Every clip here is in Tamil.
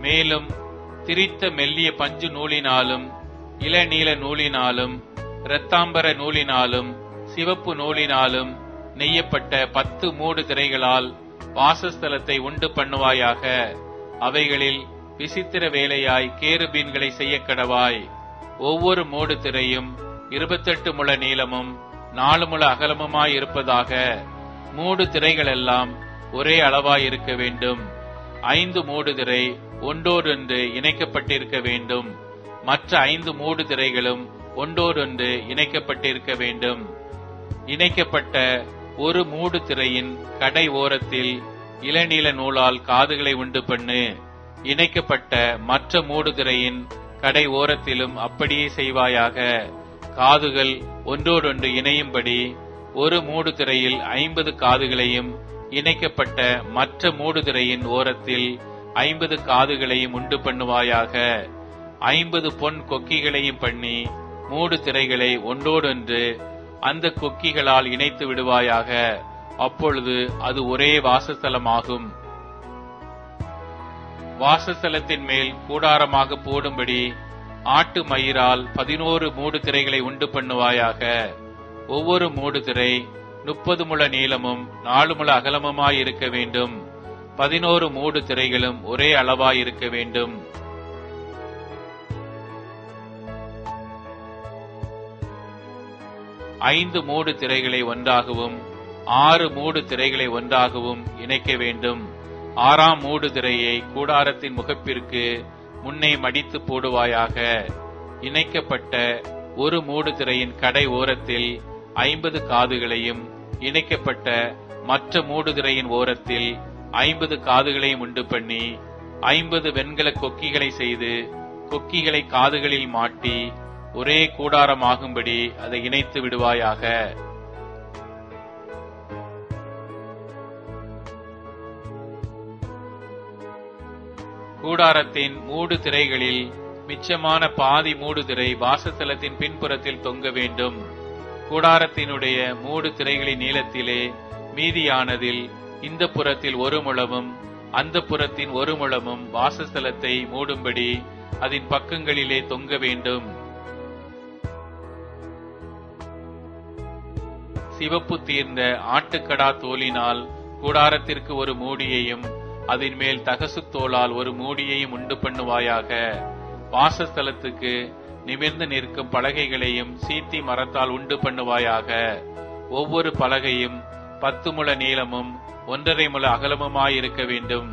மேலும் திரித்த மெல்லிய பஞ்சு நூலினாலும் இளநீல நூலினாலும் இரத்தாம்பர நூலினாலும் சிவப்பு நூலினாலும் நெய்யப்பட்ட 10 மூடு திரைகளால் வாசஸ்தலத்தை உண்டு பண்ணுவாயாக. அவைகளில் விசித்திர வேலையாய் கேருபீன்களை செய்ய கடவாய். ஒவ்வொரு மூடு திரையும் 28 முழ நீளமும் 4 முழ அகலமுமாய் இருப்பதாக. மூடு திரைகள் எல்லாம் ஒரே அளவாய் இருக்க வேண்டும். 5 மூடு திரை ஒன்றோடொன்று இணைக்கப்பட்டிருக்க வேண்டும். மற்ற 5 மூடு திரைகளும் ஒன்றோடொன்று இணைக்கப்பட்டிருக்க வேண்டும். இணைக்கப்பட்ட ஒரு மூடு திரையின் கடை ஓரத்தில் இளநீல நூலால் காதுகளை உண்டு பண்ணு. இணைக்கப்பட்ட மற்ற மூடு திரையின் கடை ஓரத்திலும் அப்படியே செய்வாயாக. காதுகள் ஒன்றோடொன்று இணையும்படி ஒரு மூடு திரையில் 50 காதுகளையும் இணைக்கப்பட்ட மற்ற மூடு திரையின் ஓரத்தில் 50 காதுகளையும் உண்டு பண்ணுவாயாக. 50 பொன் கொக்கிகளையும் பண்ணி மூடு திரைகளை ஒன்றோடொன்று அந்த கொக்கிகளால் இணைத்து விடுவாயாக. அப்பொழுது அது ஒரே வாசஸ்தலமாகும். வாசஸ்தலத்தின் மேல் கூடாரமாக போடும்படி ஆட்டு மயிரால் 11 மூடு திரைகளை உண்டு பண்ணுவாயாக. ஒவ்வொரு மூடு திரை 30 முழ நீளமும் 4 முழ அகலமுமாய் இருக்க வேண்டும். 11 மூடு திரைகளும் ஒரே அளவாய் இருக்க வேண்டும். ஐந்து மூடு திரைகளை ஒன்றாகவும் 6 மூடு திரைகளை ஒன்றாகவும் இணைக்க வேண்டும். 6ஆம் மூடு திரையை கூடாரத்தின் முகப்பிற்கு முன்னே மடித்து போடுவாயாக. இணைக்கப்பட்ட ஒரு மூடு திரையின் கடை ஓரத்தில் 50 காதுகளையும் இணைக்கப்பட்ட மற்ற மூடு திரையின் ஓரத்தில் 50 காதுகளையும் உண்டு பண்ணி 50 வெண்கல கொக்கிகளை செய்து கொக்கிகளை காதுகளில் மாட்டி ஒரே கூடாரமாகும்படி அதை இணைத்து விடுவாயாக. கூடாரத்தின் மூடு திரைகளில் மிச்சமான பாதி மூடு திரை வாசஸ்தலத்தின் பின்புறத்தில் தொங்க வேண்டும். கூடாரத்தினுடைய மூடு திரைகளின் நீளத்திலே மீதியானதில் இந்த புறத்தில் 1 முழமும் அந்த புறத்தின் 1 முழமும் வாசஸ்தலத்தை மூடும்படி அதன் பக்கங்களிலே தொங்க வேண்டும். சிவப்பு தீர்ந்த ஆட்டுக்கடா தோலினால் கூடாரத்திற்கு ஒரு மூடியையும் அதன் மேல் தகசு தோலால் ஒரு மூடியையும் உண்டு பண்ணுவாயாக. வாசஸ்தலத்துக்கு நிமிர்ந்து நிற்கும் பலகைகளையும் சீத்தி மரத்தால் உண்டு பண்ணுவாயாக. ஒவ்வொரு பலகையும் 10 முழ நீளமும் 1.5 முழ அகலமுமாயிருக்க வேண்டும்.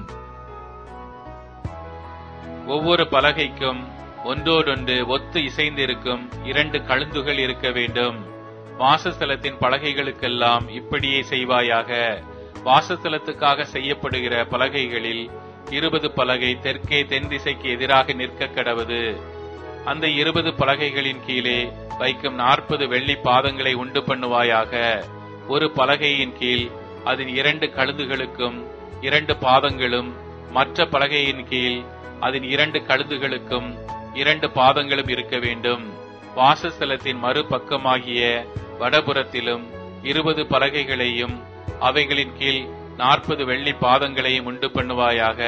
ஒவ்வொரு பலகைக்கும் ஒன்றோடொன்று ஒத்து இசைந்திருக்கும் 2 கழுந்துகள் இருக்க வேண்டும். வாசஸ்தலத்தின் பலகைகளுக்கெல்லாம் இப்படியே செய்வாயாக. வாசஸ்தலத்துக்காக செய்யப்படுகிற பலகைகளில் 20 பலகை தெற்கே தென் திசைக்கு எதிராக நிற்க கடவது. அந்த 20 பலகைகளின் கீழே வைக்கும் 40 வெள்ளி பாதங்களை உண்டு பண்ணுவாயாக. ஒரு பலகையின் கீழ் அதன் 2 கழுதுகளுக்கும் 2 பாதங்களும், மற்ற பலகையின் கீழ் அதன் 2 கழுதுகளுக்கும் 2 பாதங்களும் இருக்க வேண்டும். வாசஸ்தலத்தின் மறுபக்கமாகிய வடபுறத்திலும் 20 பலகைகளையும் அவைகளின் கீழ் 40 வெள்ளி பாதங்களையும் உண்டு பண்ணுவாயாக.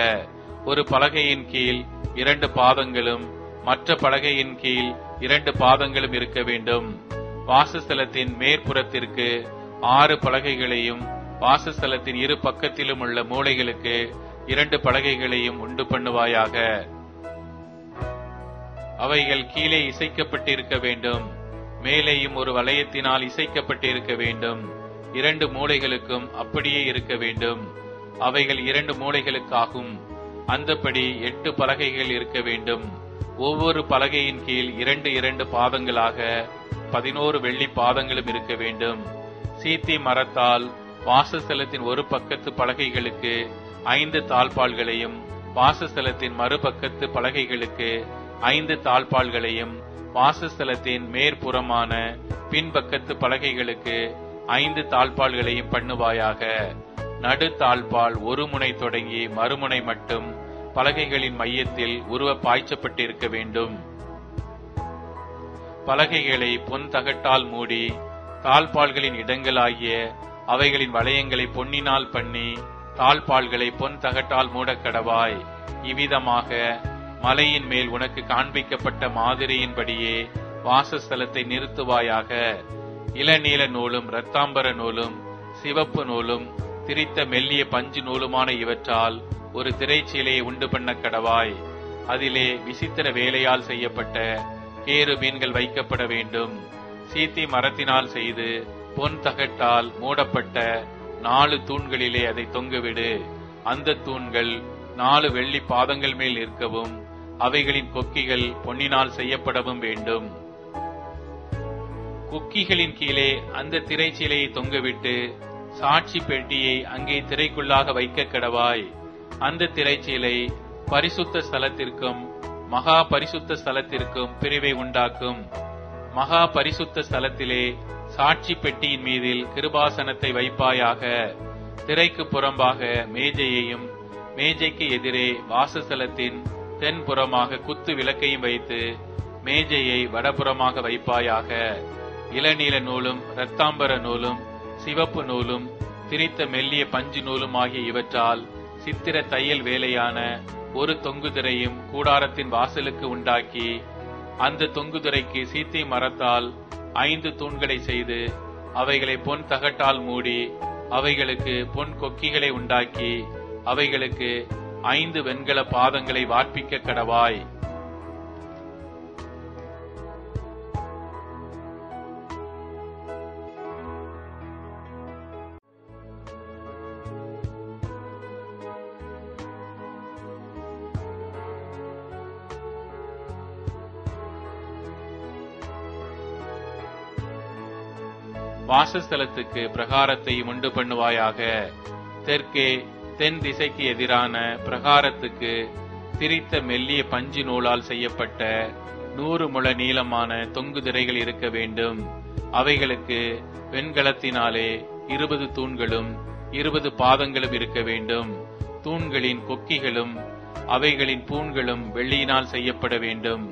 ஒரு பலகையின் கீழ் 2 பாதங்களும் மற்ற பலகையின் கீழ் 2 பாதங்களும் இருக்க வேண்டும். வாசஸ்தலத்தின் மேற்புறத்திற்கு 6 பலகைகளையும் வாசஸ்தலத்தின் இரு பக்கத்திலும் உள்ள மூலைகளுக்கு 2 பலகைகளையும் உண்டு பண்ணுவாயாக. அவைகள் கீழே இசைக்கப்பட்டிருக்க வேண்டும். மேலேயும் ஒரு வளையத்தினால் இசைக்கப்பட்டிருக்க வேண்டும். 2 மூலைகளுக்கும் அப்படியே இருக்க வேண்டும். அவைகள் 2 மூலைகளுக்காகும். அந்தபடி 8 பலகைகள் இருக்க வேண்டும். ஒவ்வொரு பலகையின் கீழ் 2 பாதங்களாக 11 வெள்ளி பாதங்களும் இருக்க வேண்டும். சீத்தி மரத்தால் வாசஸ்தலத்தின் ஒரு பக்கத்து பலகைகளுக்கு 5 தாழ்பாள்களையும் வாசஸ்தலத்தின் மறுபக்கத்து பலகைகளுக்கு 5 தாழ்பாள்களையும் வாசஸ்தலத்தின் மேற்புறமான பின்பக்கத்து பலகைகளுக்கு 5 தாழ்பாள்களையும் பண்ணுவாயாக. நடு தாழ்பால் ஒரு முனை தொடங்கி மறுமுனை மட்டும் பலகைகளின் மையத்தில் உருவ பாய்ச்சப்பட்டிருக்க வேண்டும். பலகைகளை பொன் தகட்டால் மூடி தாழ்பால்களின் இடங்களாகிய அவைகளின் வளையங்களை பொன்னினால் பண்ணி தாழ்பால்களை பொன் தகட்டால் மூடக்கடவாய். இவ்விதமாக மலையின் மேல் உனக்கு காண்பிக்கப்பட்ட மாதிரியின்படியே வாசஸ்தலத்தை நிறுத்துவாயாக. இளநீல நூலும் இரத்தாம்பர நூலும் சிவப்பு நூலும் திரித்த மெல்லிய பஞ்சு நூலுமான இவற்றால் ஒரு திரைச்சீலையை உண்டு பண்ண கடவாய். அதிலே விசித்திர வேலையால் செய்யப்பட்ட கேருபீன்கள் வைக்கப்பட வேண்டும். சீத்தி மரத்தினால் செய்து பொன் தகட்டால் மூடப்பட்ட 4 தூண்களிலே அதை தொங்கவிடு. அந்த தூண்கள் 4 வெள்ளி பாதங்கள் மேல் நிற்கவும் அவைகளின் கொக்கிகள் பொன்னினால் செய்யப்படவும் வேண்டும். கொக்கிகளின் கீழே அந்த திரைச்சீலையை தொங்கவிட்டு சாட்சி பெட்டியை அங்கே திரைக்குள்ளாக வைக்க கடவாய். அந்த திரைச்சீலை பரிசுத்த ஸ்தலத்திற்கும் மகா பரிசுத்த ஸ்தலத்திற்கும் பிரிவை உண்டாக்கும். மகா பரிசுத்த ஸ்தலத்திலே சாட்சி பெட்டியின் மீதில் கிருபாசனத்தை வைப்பாயாக. திரைக்கு புறம்பாக மேஜையையும் மேஜைக்கு எதிரே வாசஸ்தலத்தின் தென்புறமாக குத்து விளக்கையும் வைத்து மேஜையை வடபுறமாக வைப்பாயாக. இளநீல நூலும் இரத்தாம்பர நூலும் சிவப்பு நூலும் திரித்த மெல்லிய பஞ்சு நூலும் ஆகிய இவற்றால் சித்திர தையல் வேலையான ஒரு தொங்குதிரையும் கூடாரத்தின் வாசலுக்கு உண்டாக்கி அந்த தொங்குதிரைக்கு சீத்தி மரத்தால் 5 தூண்களை செய்து அவைகளை பொன் தகட்டால் மூடி அவைகளுக்கு பொன் கொக்கிகளை உண்டாக்கி அவைகளுக்கு 5 வெண்கல பாதங்களை வார்ப்பிக்க கடவாய். வாசஸ்தலத்துக்கு பிரகாரத்தை உண்டு பண்ணுவாயாக. தெற்கே தென் திசைக்கு எதிரான பிரகாரத்துக்கு திரித்த மெல்லிய பஞ்சு நூலால் செய்யப்பட்ட 100 முழ நீளமான தொங்கு திரைகள் இருக்க வேண்டும். அவைகளுக்கு வெண்கலத்தினாலே 20 தூண்களும் 20 பாதங்களும் இருக்க வேண்டும். தூண்களின் கொக்கிகளும் அவைகளின் பூண்களும் வெள்ளியினால் செய்யப்பட வேண்டும்.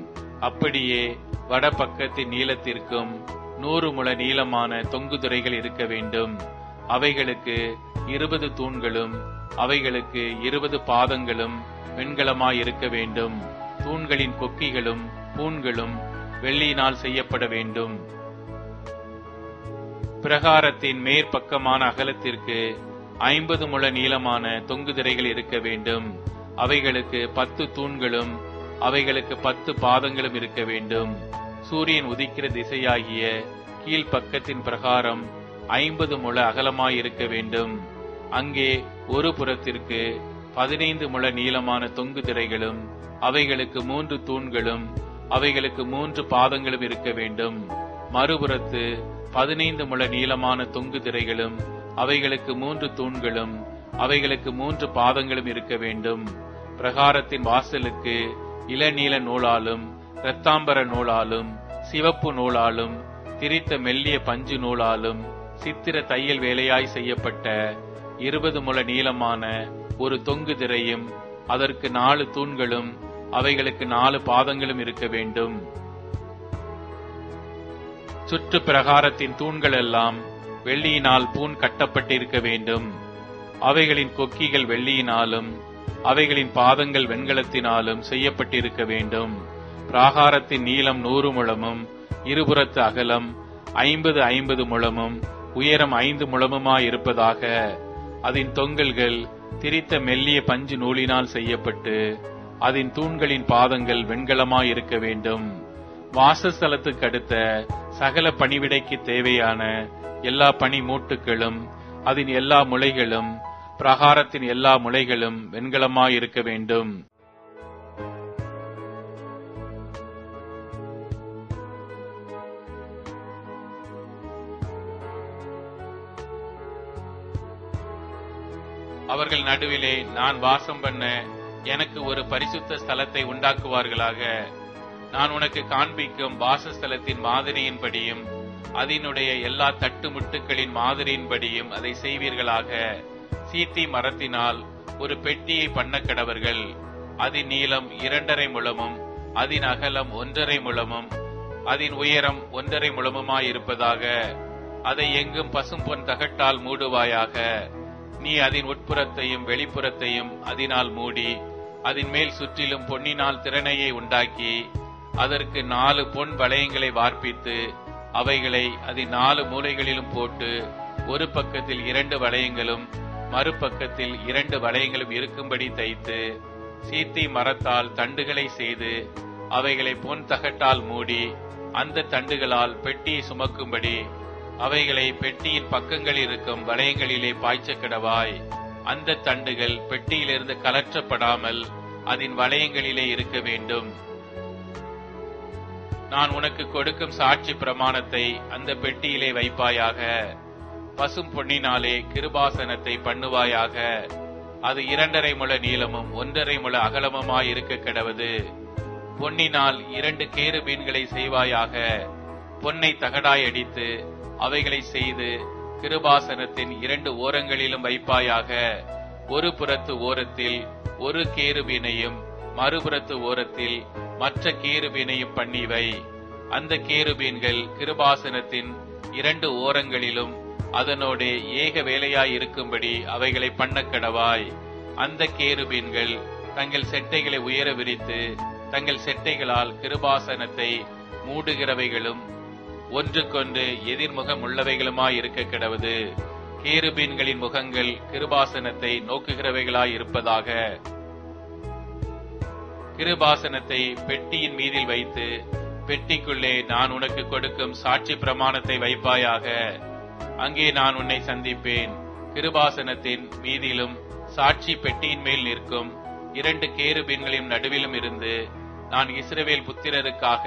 அப்படியே வடபக்கத்தின் நீளத்திற்கும் 100 முழ நீளமான தொங்கு திரைகள் இருக்க வேண்டும். அவைகளுக்கு 20 தூண்களும் அவைகளுக்கு 20 பாதங்களும் வெண்கலமாய் இருக்க வேண்டும். தூண்களின் கொக்கிகளும் பூண்களும் வெள்ளியினால் செய்யப்பட வேண்டும். பிரகாரத்தின் மேற்பக்கமான அகலத்திற்கு 50 முழ நீளமான தொங்கு திரைகள் இருக்க வேண்டும். அவைகளுக்கு 10 தூண்களும் அவைகளுக்கு 10 பாதங்களும் இருக்க வேண்டும். சூரியன் உதிக்கிற திசையாகிய கீழ்பக்கத்தின் பிரகாரம் 50 முழ அகலமாய் இருக்க வேண்டும். அங்கே ஒரு புறத்திற்கு 15 முழ நீளமான தொங்கு திரைகளும் அவைகளுக்கு 3 தூண்களும் அவைகளுக்கு 3 பாதங்களும் இருக்க வேண்டும். மறுபுறத்து 15 முழ நீளமான தொங்கு திரைகளும் அவைகளுக்கு 3 தூண்களும் அவைகளுக்கு 3 பாதங்களும் இருக்க வேண்டும். பிரகாரத்தின் வாசலுக்கு இளநீல நூலாலும் இரத்தாம்பர நூலாலும் சிவப்பு நூலாலும் திரித்த மெல்லிய பஞ்சு நூலாலும் சித்திர தையல் வேலையாய் செய்யப்பட்ட 20 முழ நீளமான ஒரு தொங்கு திரையும் அதற்கு 4 தூண்களும் அவைகளுக்கு 4 பாதங்களும் இருக்க வேண்டும். சுற்று பிரகாரத்தின் தூண்கள் எல்லாம் வெள்ளியினால் பூண் கட்டப்பட்டிருக்க வேண்டும். அவைகளின் கொக்கிகள் வெள்ளியினாலும் அவைகளின் பாதங்கள் வெண்கலத்தினாலும் செய்யப்பட்டிருக்க வேண்டும். பிராகாரத்தின் நீளம் 100 முழமும் இருபுறத்து அகலம் 50 முழமும் உயரம் 5 முழமுமாயிருப்பதாக. அதன் தொங்கல்கள் திரித்த மெல்லிய பஞ்சு நூலினால் செய்யப்பட்டு அதன் தூண்களின் பாதங்கள் வெண்கலமாயிருக்க வேண்டும். வாசஸ்தலத்துக்கு அடுத்த சகல பணிவிடைக்கு தேவையான எல்லா பனி மூட்டுகளும் அதன் எல்லா முளைகளும் பிரகாரத்தின் எல்லா முளைகளும் வெண்கலமாயிருக்க வேண்டும். அவர்கள் நடுவிலே நான் வாசம் பண்ண எனக்கு ஒரு பரிசுத்த ஸ்தலத்தை உண்டாக்குவார்களாக. நான் உனக்கு காண்பிக்கும் வாசஸ்தலத்தின் மாதிரியின்படியும் அதனுடைய எல்லா தட்டுமுட்டுகளின் மாதிரியின்படியும் அதை செய்வீர்களாக. சீத்தி மரத்தினால் ஒரு பெட்டியை பண்ண கடவர்கள். அதன் நீளம் 2.5 முழமும் அதன் அகலம் 1.5 முழமும் அதன் உயரம் 1.5 முழமுமாயிருப்பதாக. அதை எங்கும் பசும்பொன் தகட்டால் மூடுவாயாக. நீ அதன் உட்புறத்தையும் வெளிப்புறத்தையும் அதனால் மூடி அதன் மேல் சுற்றிலும் பொன்னினால் திறனையை உண்டாக்கி அதற்கு 4 பொன் வளையங்களை வார்ப்பித்து அவைகளை அதன் 4 மூலைகளிலும் போட்டு ஒரு பக்கத்தில் 2 வளையங்களும் மறுபக்கத்தில் 2 வளையங்களும் இருக்கும்படி தைத்து சீத்தி மரத்தால் தண்டுகளை செய்து அவைகளை பொன் தகட்டால் மூடி அந்த தண்டுகளால் பெட்டியை சுமக்கும்படி அவைகளை பெட்டியின் பக்கங்களில் இருக்கும் வளையங்களிலே பாய்ச்சக்கடவாய். அந்த தண்டுகள் பெட்டியிலிருந்து கலற்றப்படாமல் அதன் வளையங்களிலே இருக்க வேண்டும். நான் உனக்கு கொடுக்கும் சாட்சி பிரமாணத்தை அந்த பெட்டியிலே வைப்பாயாக. பசும் பொன்னினாலே கிருபாசனத்தை பண்ணுவாயாக. அது 2.5 முழ நீளமும் 1.5 முழ அகலமுமாய் இருக்க கடவது. பொன்னினால் 2 கேருபீன்களை செய்வாயாக. பொன்னை தகடாய் அடித்து அவைகளை செய்து கிருபாசனத்தின் 2 ஓரங்களிலும் வைப்பாயாக. ஒரு புறத்து ஓரத்தில் ஒரு கேருபீனையும் மறுபுறத்து ஓரத்தில் மற்ற கேருபீனையும் பண்ணிவை. அந்த கேருபீன்கள் கிருபாசனத்தின் 2 ஓரங்களிலும் அதனோடு ஏக வேலையாய் இருக்கும்படி அவைகளை பண்ணக்கடவாய். அந்த கேருபீன்கள் தங்கள் செட்டைகளை உயர விரித்து தங்கள் செட்டைகளால் கிருபாசனத்தை மூடுகிறவைகளும் ஒன்றுக்கொன்று எதிர்முகம் உள்ளவைகளுமாய் இருக்க கிடவது. கேருபீன்களின் முகங்கள் கிருபாசனத்தை நோக்குகிறவைகளாய் இருப்பதாக. கிருபாசனத்தை பெட்டியின் மீதில் வைத்து பெட்டிக்குள்ளே நான் உனக்கு கொடுக்கும் சாட்சி பிரமாணத்தை வைப்பாயாக. அங்கே நான் உன்னை சந்திப்பேன். கிருபாசனத்தின் மீதிலும் சாட்சி பெட்டியின் மேல் நிற்கும் 2 கேருபீன்களின் நடுவிலும் இருந்து நான் இஸ்ரவேல் புத்திரருக்காக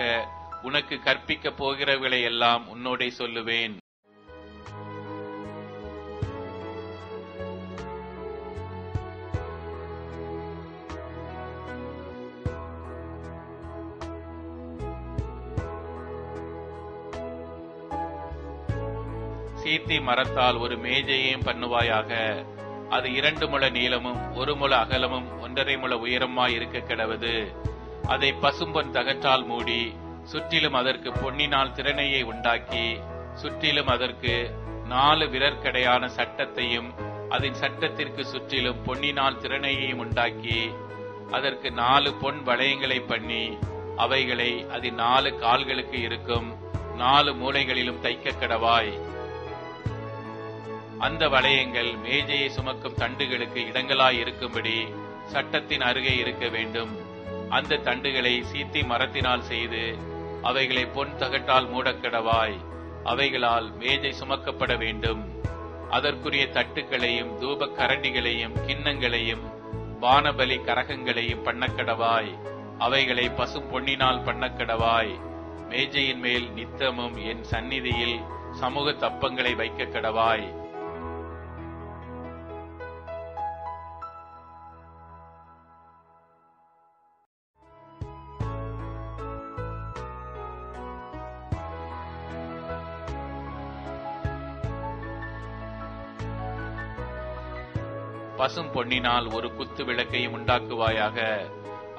உனக்கு கற்பிக்க போகிறவர்களை எல்லாம் உன்னோடே சொல்லுவேன். சீத்தி மரத்தால் ஒரு மேஜையையும் பண்ணுவாயாக. அது 2 முழ நீளமும் 1 முழ அகலமும் 1.5 முழ உயரமாய் இருக்க கிடவது. அதை பசும்பொன் தகட்டால் மூடி சுற்றிலும் அதற்கு பொன்னினால் திறனையை உண்டாக்கி சுற்றிலும் அதற்கு 4 விரற்கடையான சட்டத்தையும் அதன் சட்டத்திற்கு சுற்றிலும் பொன்னினால் திறனையையும் உண்டாக்கி அதற்கு 4 பொன் வளையங்களை பண்ணி அவைகளை அதன் 4 கால்களுக்கு இருக்கும் 4 மூலைகளிலும் தைக்க கடவாய். அந்த வளையங்கள் மேஜையை சுமக்கும் தண்டுகளுக்கு இடங்களாய் இருக்கும்படி சட்டத்தின் அருகே இருக்க வேண்டும். அந்த தண்டுகளை சீத்தி மரத்தினால் செய்து அவைகளை பொன் தகட்டால் மூடக்கடவாய். அவைகளால் மேஜை சுமக்கப்பட வேண்டும். அதற்குரிய தட்டுக்களையும் தூப கரண்டிகளையும் கிண்ணங்களையும் வானபலி கரகங்களையும் பண்ணக்கடவாய். அவைகளை பசும் பொன்னினால் பண்ணக்கடவாய். மேஜையின் மேல் நித்தமும் என் சந்நிதியில் சமூக தப்பங்களை வைக்க கடவாய். பசும் பொன்னினால் ஒரு குத்து விளக்கையும் உண்டாக்குவாயாக.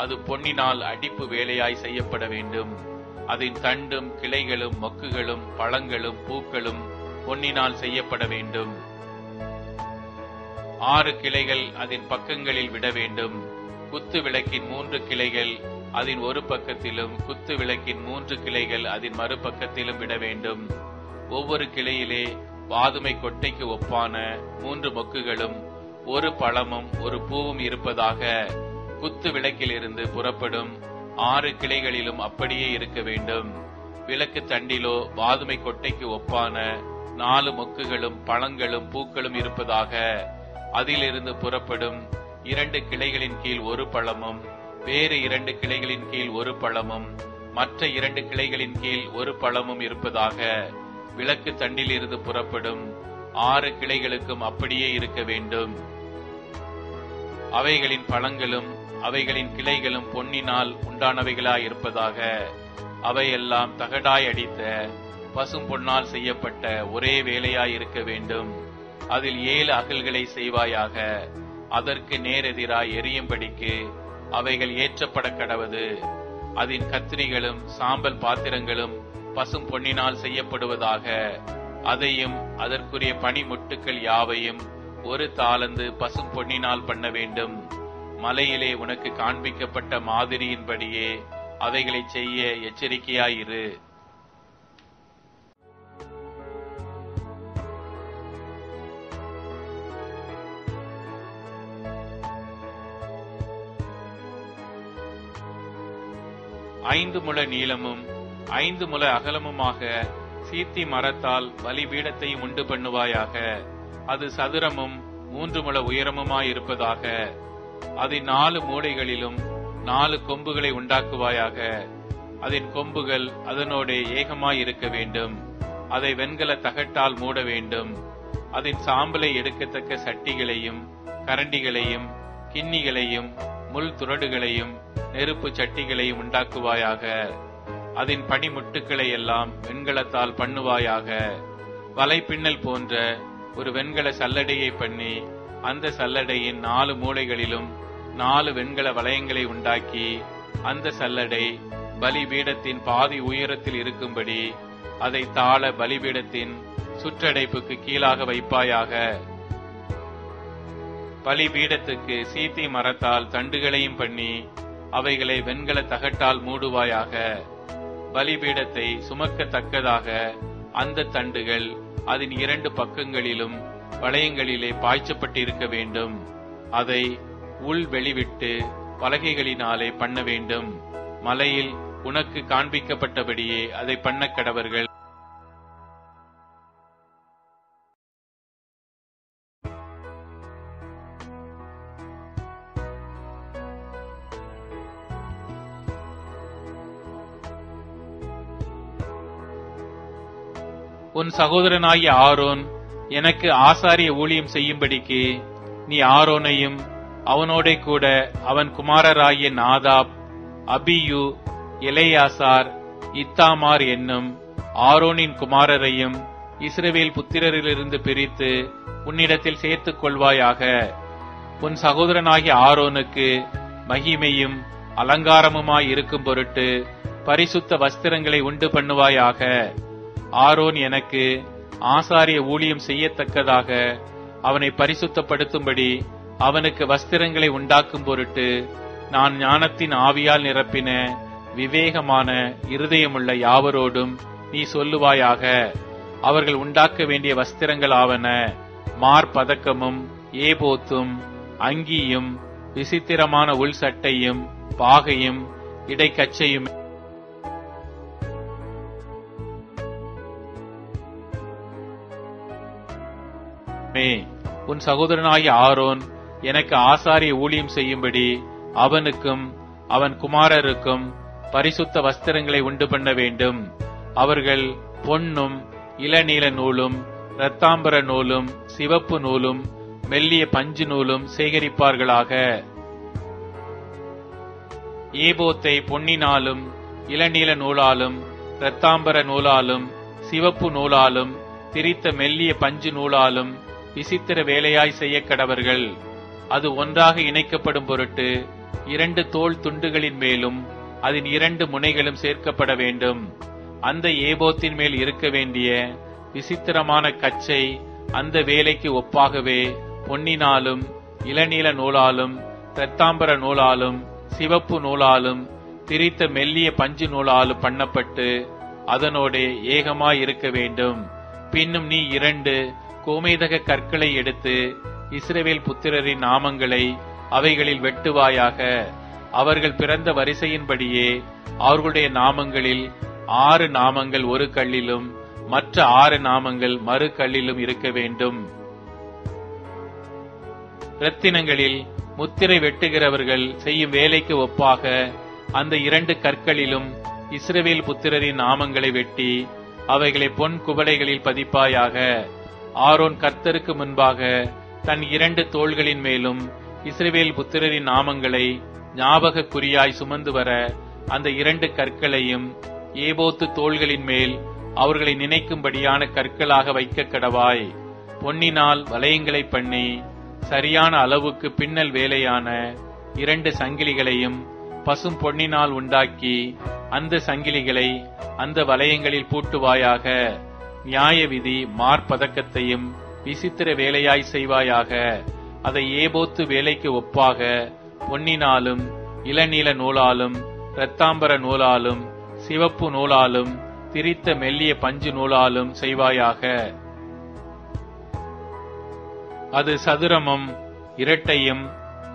அது பொன்னினால் அடிப்பு வேலையாய் செய்யப்பட வேண்டும். அதன் தண்டும் கிளைகளும் மொக்குகளும் பழங்களும் பூக்களும் பொன்னினால் செய்யப்பட வேண்டும். 6 கிளைகள் அதன் பக்கங்களில் விட வேண்டும். குத்து விளக்கின் 3 கிளைகள் அதன் ஒரு பக்கத்திலும் குத்து விளக்கின் 3 கிளைகள் அதன் மறுபக்கத்திலும் விட வேண்டும். ஒவ்வொரு கிளையிலே வாதுமை கொட்டைக்கு ஒப்பான 3 மொக்குகளும் 1 பழமும் 1 பூவும் இருப்பதாக. குத்து விளக்கிலிருந்து புறப்படும் 6 கிளைகளிலும் அப்படியே இருக்க வேண்டும். விளக்கு தண்டிலோ வாதுமை கொட்டைக்கு ஒப்பான 4 மொக்குகளும் பழங்களும் பூக்களும் இருப்பதாக. அதிலிருந்து புறப்படும் 2 கிளைகளின் கீழ் 1 பழமும் வேறு 2 கிளைகளின் கீழ் 1 பழமும் மற்ற 2 கிளைகளின் கீழ் 1 பழமும் இருப்பதாக. விளக்கு தண்டிலிருந்து புறப்படும் 6 கிளைகளுக்கும் அப்படியே இருக்க வேண்டும். அவைகளின் பழங்களும் அவைகளின் கிளைகளும் பொன்னினால் உண்டானவைகளாய் இருப்பதாக. அவையெல்லாம் தகடாய் அடித்த பசும் பொன்னால் செய்யப்பட்ட ஒரே வேலையாய் இருக்க வேண்டும். அதில் 7 அகல்களை செய்வாயாக. அதற்கு நேரெதிராய் எரியும்படிக்கு அவைகள் ஏற்றப்பட கடவது. அதன் கத்திரிகளும் சாம்பல் பாத்திரங்களும் பசும் பொன்னினால் செய்யப்படுவதாக. அதையும் அதற்குரிய பனிமுட்டுக்கள் யாவையும் 1 தாலந்து பசும் பொன்னினால் பண்ண வேண்டும். மலையிலே உனக்கு காண்பிக்கப்பட்ட மாதிரியின்படியே அவைகளை செய்ய எச்சரிக்கையாயிரு. ஐந்து முழ நீளமும் 5 முழ அகலமுமாக சீத்தி மரத்தால் பலிபீடத்தை உண்டு பண்ணுவாயாக. அது சதுரமும் 3 முழ உயரமுமாயிருப்பதாக. அதன் 4 மூலைகளிலும் 4 கொம்புகளை உண்டாக்குவாயாக. அதன் கொம்புகள் அதனோட ஏகமாயிருக்க வேண்டும். அதை வெண்கல தகட்டால் மூட வேண்டும். அதன் சாம்பலை எடுக்கத்தக்க சட்டிகளையும் கரண்டிகளையும் கிண்ணிகளையும் முள் துறடுகளையும் நெருப்பு சட்டிகளையும் உண்டாக்குவாயாக. அதன் பனிமுட்டுக்களை எல்லாம் வெண்கலத்தால் பண்ணுவாயாக. வலைப்பின்னல் போன்ற ஒரு வெண்கல சல்லடையை பண்ணி அந்த சல்லடையின் 4 மூலைகளிலும் 4 வெண்கல வளையங்களை உண்டாக்கி அந்த சல்லடை பலிபீடத்தின் பாதி உயரத்தில் இருக்கும்படி அதை தாழ பலிபீடத்தின் சுற்றடைப்புக்கு கீழாக வைப்பாயாக. பலிபீடத்துக்கு சீத்தி மரத்தால் தண்டுகளையும் பண்ணி அவைகளை வெண்கல தகட்டால் மூடுவாயாக. பலிபீடத்தை சுமக்கத்தக்கதாக அந்த தண்டுகள் அதன் 2 பக்கங்களிலும் வளையங்களிலே பாய்ச்சப்பட்டிருக்க வேண்டும். அதை உள் வெளிவிட்டு பலகைகளினாலே பண்ண வேண்டும். மலையில் உனக்கு காண்பிக்கப்பட்டபடியே அதை பண்ண கடவர்கள். உன் சகோதரனாகிய ஆரோன் எனக்கு ஆசாரிய ஊழியம் செய்யும்படிக்கு நீ ஆரோனையும் அவனோட கூட அவன் குமாரராகிய நாதாப், அபியூ, எலெயாசார், இத்தாமார் என்னும் ஆரோனின் குமாரரையும் இஸ்ரவேல் புத்திரரிலிருந்து பிரித்து உன்னிடத்தில் சேர்த்துக் கொள்வாயாக. உன் சகோதரனாகிய ஆரோனுக்கு மகிமையும் அலங்காரமுமாய் இருக்கும் பொருட்டு பரிசுத்த வஸ்திரங்களை உண்டு பண்ணுவாயாக. ஆரோன் எனக்கு ஆசாரிய ஊழியம் செய்யத்தக்கதாக அவனை பரிசுத்தப்படுத்தும்படி அவனுக்கு வஸ்திரங்களை உண்டாக்கும் பொருட்டு நான் ஞானத்தின் ஆவியால் நிரப்பின விவேகமான இருதயமுள்ள யாவரோடும் நீ சொல்லுவாயாக. அவர்கள் உண்டாக்க வேண்டிய வஸ்திரங்கள் ஆவன: மார்பதக்கமும் ஏபோத்தும் அங்கியும் விசித்திரமான உள் சட்டையும் பாகையும் இடைக்கச்சையும். உன் சகோதரனாகிய ஆரோன் எனக்கு ஆசாரிய ஊழியம் செய்யும்படி அவனுக்கும் அவன் குமாரருக்கும் பரிசுத்த வஸ்திரங்களை உண்டு பண்ண வேண்டும். அவர்கள் பொன்னும் இளநீல நூலும் இரத்தாம்பர நூலும் சிவப்பு நூலும் மெல்லிய பஞ்சு நூலும் சேகரிப்பார்களாக. ஏபோத்தை பொன்னினாலும் இளநீல நூலாலும் இரத்தாம்பர நூலாலும் சிவப்பு நூலாலும் திரித்த மெல்லிய பஞ்சு நூலாலும் விசித்திர வேலையாய் செய்ய கடவர்கள். அது ஒன்றாக இணைக்கப்படும் பொருட்டு 2 தோள் துண்டுகளின் மேலும் அதன் 2 முனைகளும் சேர்க்கப்பட வேண்டும். அந்த ஏபோத்தின் மேல் இருக்க வேண்டிய விசித்திரமான கச்சை அந்த வேலைக்கு ஒப்பாகவே பொன்னினாலும் இளநீல நூலாலும் இரத்தாம்பர நூலாலும் சிவப்பு நூலாலும் திரித்த மெல்லிய பஞ்சு நூலாலும் பண்ணப்பட்டு அதனோட ஏகமாய் இருக்க வேண்டும். பின்னும் நீ 2 கோமேதக கற்களை எடுத்து இஸ்ரவேல் புத்திரரின் நாமங்களை அவைகளில் வெட்டுவாயாக. அவர்கள் பிறந்த வரிசையின்படியே அவர்களுடைய நாமங்களில் 6 நாமங்கள் ஒரு கல்லிலும் மற்ற 6 நாமங்கள் மறு கல்லிலும் இருக்க வேண்டும். இரத்தினங்களில் முத்திரை வெட்டுகிறவர்கள் செய்யும் வேலைக்கு ஒப்பாக அந்த 2 கற்களிலும் இஸ்ரவேல் புத்திரரின் நாமங்களை வெட்டி அவைகளை பொன் குவளைகளில் பதிப்பாயாக. ஆரோன் கர்த்தருக்கு முன்பாக தன் 2 தோள்களின் மேலும் இஸ்ரவேல் புத்திரரின் நாமங்களை ஞாபக குறியாய் சுமந்து வர அந்த 2 கற்களையும் ஏபோத்து தோள்களின் மேல் அவர்களை நினைக்கும்படியான கற்களாக வைக்க கடவாய். பொன்னினால் வளையங்களை பண்ணி சரியான அளவுக்கு பின்னல் வேலையான 2 சங்கிலிகளையும் பசும் பொன்னினால் உண்டாக்கி அந்த சங்கிலிகளை அந்த வளையங்களில் பூட்டுவாயாக. நியாய விதி மார்பதக்கத்தையும் விசித்திர வேலையாய் செய்வாயாக. அதை ஏபோத்து வேலைக்கு ஒப்பாக பொன்னினாலும் இளநீல நூலாலும் இரத்தாம்பர நூலாலும் சிவப்பு நூலாலும் திரித்த மெல்லிய பஞ்சு நூலாலும் செய்வாயாக. அது சதுரமும் இரட்டையும்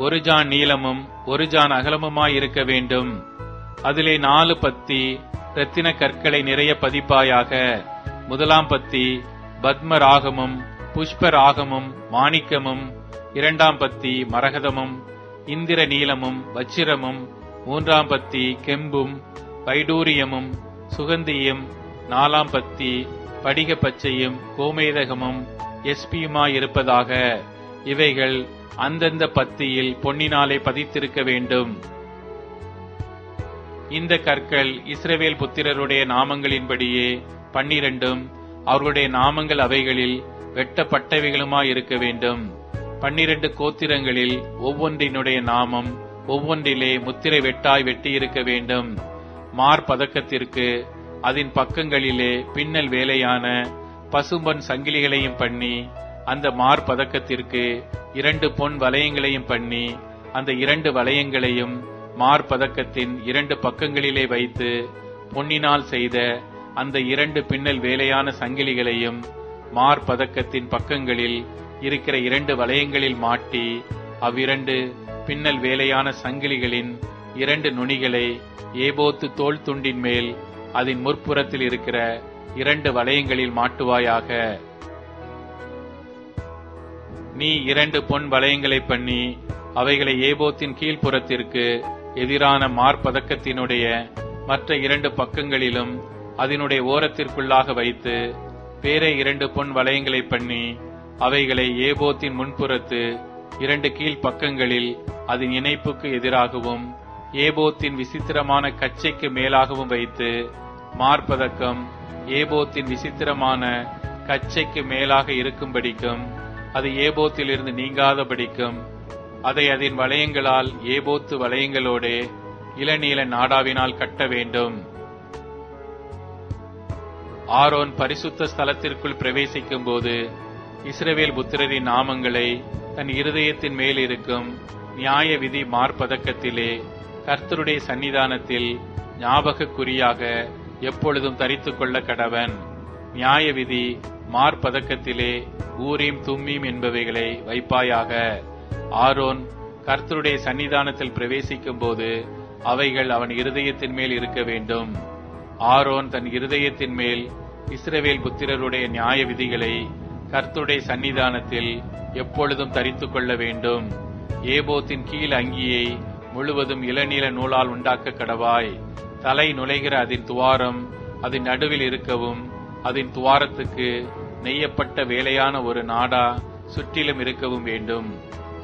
1 ஜான் நீளமும் 1 ஜான் அகலமுமாயிருக்க வேண்டும். அதிலே 4 பத்தி இரத்தின கற்களை நிறைய பதிப்பாயாக. முதலாம் பத்தி பத்ம ராகமும் புஷ்ப ராகமும் மாணிக்கமும், 2ஆம் பத்தி மரகதமும் இந்திர நீலமும் வச்சிரமும், 3ஆம் பத்தி கெம்பும் வைடூரியமும் சுகந்தியும், 4ஆம் பத்தி படிக பச்சையும் கோமேதகமும் எஸ்பியுமாயிருப்பதாக. இவைகள் அந்தந்த பத்தியில் பொன்னினாலே பதித்திருக்க வேண்டும். இந்த கற்கள் இஸ்ரவேல் புத்திரருடைய நாமங்களின்படியே 12 அவர்களுடைய நாமங்கள் அவைகளில் வெட்டப்பட்டவைகளுமாயிருக்க வேண்டும். 12 கோத்திரங்களில் ஒவ்வொன்றினுடைய நாமம் ஒவ்வொன்றிலே முத்திரை வெட்டாய் வெட்டியிருக்க வேண்டும். மார்பதக்கத்திற்கு அதன் பக்கங்களிலே பின்னல் வேலையான பசும்பொன் சங்கிலிகளையும் பண்ணி, அந்த மார்பதக்கத்திற்கு 2 பொன் வளையங்களையும் பண்ணி, அந்த 2 வளையங்களையும் மார்பதக்கத்தின் 2 பக்கங்களிலே வைத்து, பொன்னினால் செய்த அந்த 2 பின்னல் வேலையான சங்கிலிகளையும் மார்பதக்கத்தின் பக்கங்களில் இருக்கிற 2 வளையங்களில் மாட்டி, அவ்விரண்டு பின்னல் வேலையான சங்கிலிகளின் 2 நுனிகளை ஏபோத்து தோள் துண்டின் மேல் அதன் முற்புறத்தில் இருக்கிற 2 வளையங்களில் மாட்டுவாயாக. நீ 2 பொன் வளையங்களை பண்ணி அவைகளை ஏபோத்தின் கீழ்ப்புறத்திற்கு எதிரான மார்பதக்கத்தினுடைய மற்ற 2 பக்கங்களிலும் அதனுடைய ஓரத்திற்குள்ளாக வைத்து, வேற 2 பொன் வளையங்களை பண்ணி அவைகளை ஏபோத்தின் முன்புறத்து 2 கீழ் பக்கங்களில் அதன் இணைப்புக்கு எதிராகவும் ஏபோத்தின் விசித்திரமான கச்சைக்கு மேலாகவும் வைத்து, மார்பதக்கம் ஏபோத்தின் விசித்திரமான கச்சைக்கு மேலாக இருக்கும்படிக்கும் அது ஏபோத்திலிருந்து நீங்காதபடிக்கும் அதை அதன் வளையங்களால் ஏபோத்து வளையங்களோடே இளநீல நாடாவினால் கட்ட வேண்டும். ஆரோன் பரிசுத்த ஸ்தலத்திற்குள் பிரவேசிக்கும் போது இஸ்ரவேல் புத்திரரின் நாமங்களை தன் இருதயத்தின் மேல் இருக்கும் நியாய விதி மார்பதக்கத்திலே கர்த்தருடைய சன்னிதானத்தில் ஞாபகக்குறியாக எப்பொழுதும் தரித்துக் கொள்ள கடவன். நியாய விதி மார்பதக்கத்திலே ஊரீம் தும்மீம் என்பவைகளை வைப்பாயாக. ஆரோன் கர்த்தருடைய சன்னிதானத்தில் பிரவேசிக்கும் போது அவைகள் அவன் இருதயத்தின் மேல் இருக்க வேண்டும். ஆரோன் தன் இருதயத்தின் மேல் இஸ்ரவேல் புத்திரருடைய நியாய விதிகளை கர்த்தருடைய சன்னிதானத்தில் எப்பொழுதும் தரித்துக் கொள்ள வேண்டும். ஏபோத்தின் கீழ் அங்கியை முழுவதும் இளநீல நூலால் உண்டாக்க கடவாய். தலை நுழைகிற அதன் துவாரம் அதன் நடுவில் இருக்கவும், அதன் துவாரத்துக்கு நெய்யப்பட்ட வேலையான ஒரு நாடா சுற்றிலும் இருக்கவும் வேண்டும்.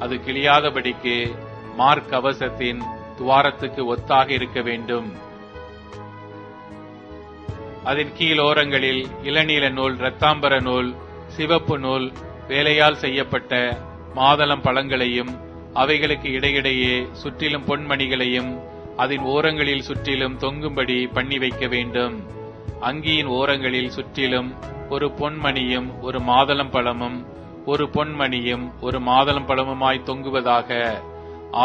அது கிழியாதபடிக்கு மார்க்கவசத்தின் துவாரத்துக்கு ஒத்தாக இருக்க வேண்டும். அதன் கீழோரங்களில் இளநீல நூல், இரத்தாம்பர நூல், சிவப்பு நூல் வேலையால் செய்யப்பட்ட மாதளம் பழங்களையும் அவைகளுக்கு இடையிடையே சுற்றிலும் பொன்மணிகளையும் அதன் ஓரங்களில் சுற்றிலும் தொங்கும்படி பண்ணி வைக்க வேண்டும். அங்கியின் ஓரங்களில் சுற்றிலும் ஒரு பொன்மணியும் ஒரு மாதளம் பழமும், ஒரு பொன்மணியும் ஒரு மாதளம் பழமுமாய் தொங்குவதாக.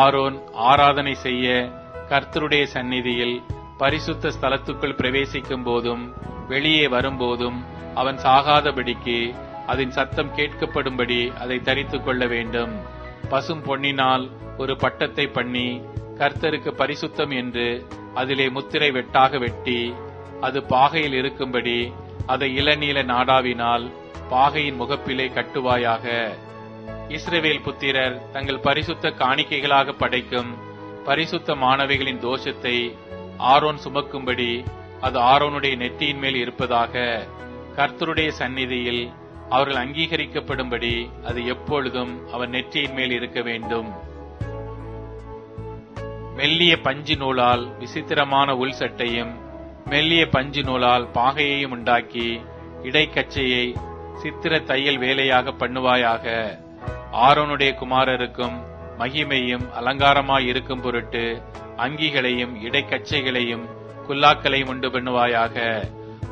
ஆரோன் ஆராதனை செய்ய கர்த்தருடைய சந்நிதியில் பரிசுத்த ஸ்தலத்துக்குள் பிரவேசிக்கும் போதும் வெளியே வரும்போதும் அவன் சாகாதபடிக்கு அதன் சத்தம் கேட்கப்படும்படி அதை தரித்துக் கொள்ள வேண்டும். பசும் பொன்னினால் ஒரு பட்டத்தை பண்ணி கர்த்தருக்கு பரிசுத்தம் என்று அதிலே முத்திரை வெட்டாக வெட்டி, அது பாகையில் இருக்கும்படி அதை இளநீல நாடாவினால் பாகையின் முகப்பிலே கட்டுவாயாக. இஸ்ரவேல் புத்திரர் தங்கள் பரிசுத்த காணிக்கைகளாக படைக்கும் பரிசுத்த மாணவிகளின் தோஷத்தை ஆரோன் சுமக்கும்படி அது ஆரோனுடைய நெற்றியின் மேல் இருப்பதாக. கர்த்தருடைய சந்நிதியில் அவர்கள் அங்கீகரிக்கப்படும்படி அது எப்பொழுதும் அவன் நெற்றியின் மேல் இருக்க வேண்டும். மெல்லிய பஞ்சு நூலால் விசித்திரமான உள் சட்டையும் மெல்லிய பஞ்சு நூலால் பாகையையும் உண்டாக்கி இடைக்கச்சையை சித்திர தையல் வேலையாக பண்ணுவாயாக. ஆரோனுடைய குமாரருக்கும் மகிமையும் அலங்காரமாய் இருக்கும் பொருட்டு அங்கிகளையும் இடைக்கச்சைகளையும் குல்லாக்களையும் உண்டு பண்ணுவாயாக.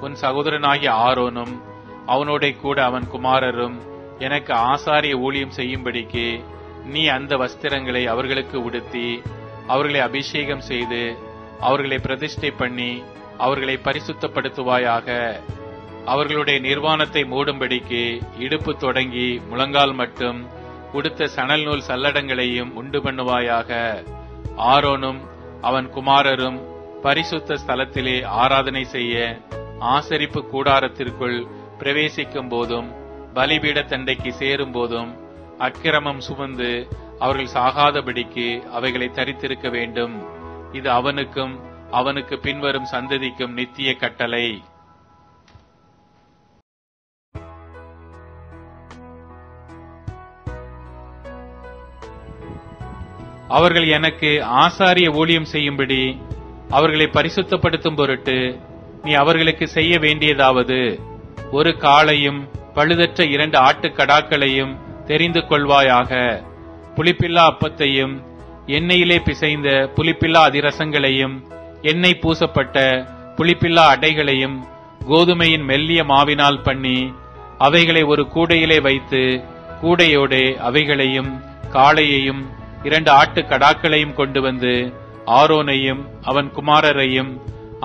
உன் சகோதரனாகிய ஆரோனும் அவனோட கூட அவன் குமாரரும் எனக்கு ஆசாரிய ஊழியம் செய்யும்படிக்கு நீ அந்த வஸ்திரங்களை அவர்களுக்கு உடுத்தி அவர்களை அபிஷேகம் செய்து அவர்களை பிரதிஷ்டை பண்ணி அவர்களை பரிசுத்தப்படுத்துவாயாக. அவர்களுடைய நிர்வாணத்தை மூடும்படிக்கு இடுப்பு தொடங்கி முழங்கால் மட்டும் உடுத்த சணல் நூல் சல்லடங்களையும் உண்டு பண்ணுவாயாக. ஆரோனும் அவன் குமாரரும் பரிசுத்த ஸ்தலத்திலே ஆராதனை செய்ய ஆசரிப்பு கூடாரத்திற்குள் பிரவேசிக்கும் போதும் பலிபீட தண்டைக்கு சேரும் போதும் அக்கிரமம் சுமந்து அவர்கள் சாகாதபடிக்கு அவைகளை தரித்திருக்க வேண்டும். இது அவனுக்கும் அவனுக்கு பின்வரும் சந்ததிக்கும் நித்திய கட்டளை. அவர்கள் எனக்கு ஆசாரிய ஊழியம் செய்யும்படி அவர்களை பரிசுத்தப்படுத்தும் பொருட்டு நீ அவர்களுக்கு செய்ய வேண்டியதாவது, ஒரு காளையும் பழுதற்ற 2 ஆட்டுக்கடாக்களையும் தெரிந்து கொள்வாயாக. புளிப்பில்லா அப்பத்தையும் எண்ணெயிலே பிசைந்த புளிப்பில்லா அதிரசங்களையும் எண்ணெய் பூசப்பட்ட புளிப்பில்லா அடைகளையும் கோதுமையின் மெல்லிய மாவினால் பண்ணி அவைகளை ஒரு கூடையிலே வைத்து கூடையோடே அவைகளையும் காளையையும் 2 ஆட்டுக்கடாக்களையும் கொண்டு வந்து ஆரோனையும் அவன் குமாரரையும்